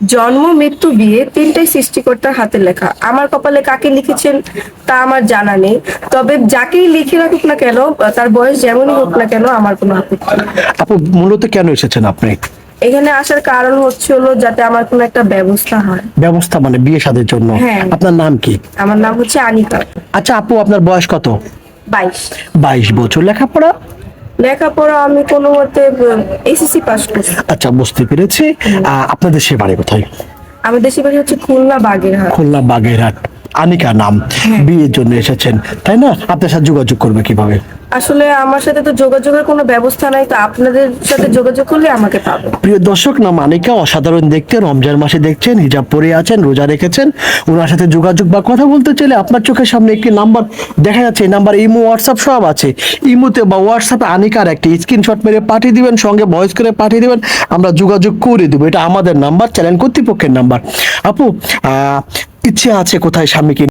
জন্ম মৃত্যু বিয়ে তিনটাই সৃষ্টিকর্তার হাতের লেখা। আমার কপালে কাকে লিখেছেন তা আমার জানা নেই, তবে যাকেই লিখে রাখুক না কেন, তার বয়স যেমনই হোক না কেন, আমার কোনো আপত্তি নেই। আপু মূলত কেন এসেছেন আপনি? এখানে আসার কারণ হচ্ছে হলো যাতে আমার কোনো একটা ব্যবস্থা হয়। ব্যবস্থা মানে বিয়ে শাদীর জন্য? হ্যাঁ। আপনার নাম কি? আমার নাম হচ্ছে আনিকা। আচ্ছা আপু, আপনার বয়স কত? 22। 22 বছর। লেখাপড়া? লেখাপড়া আমি কোনো মতে এসএসসি পাস করছি। আচ্ছা, বুঝতে পেরেছি। আপনার দেশের বাড়ি কোথায়? আমার দেশের বাড়ি হচ্ছে খুলনা বাগেরহাট। খুলনা বাগেরহাট। আনিকা নাম। হ্যাঁ। বিয়ের জন্য এসেছেন তাই না? আপনার সাথে যোগাযোগ করবে কিভাবে? আসলে আমার সাথে তো যোগাযোগের কোনো ব্যবস্থা নাই, তো আপনাদের সাথে যোগাযোগ করলে আমাকে পাবে। প্রিয় দর্শক, নাম আনিকা, অসাধারণ দেখতে, রমজান মাসে দেখছেন, হিজাব পরে আছেন, রোজা রেখেছেন। ওনার সাথে যোগাযোগ বা কথা বলতে চাইলে আপনার চোখের সামনে একটি নাম্বার দেখা যাচ্ছে। এই নাম্বার ইমো, হোয়াটসঅ্যাপ সব আছে। ইমোতে বা হোয়াটসঅ্যাপে আনিকার একটি স্ক্রিনশট মেরে পাঠিয়ে দিবেন, সঙ্গে ভয়েস করে পাঠিয়ে দিবেন, আমরা যোগাযোগ করে দেবো। এটা আমাদের নাম্বার, চ্যানেল কর্তৃপক্ষের নাম্বার। আপু, ইচ্ছে আছে কোথায় স্বামীকে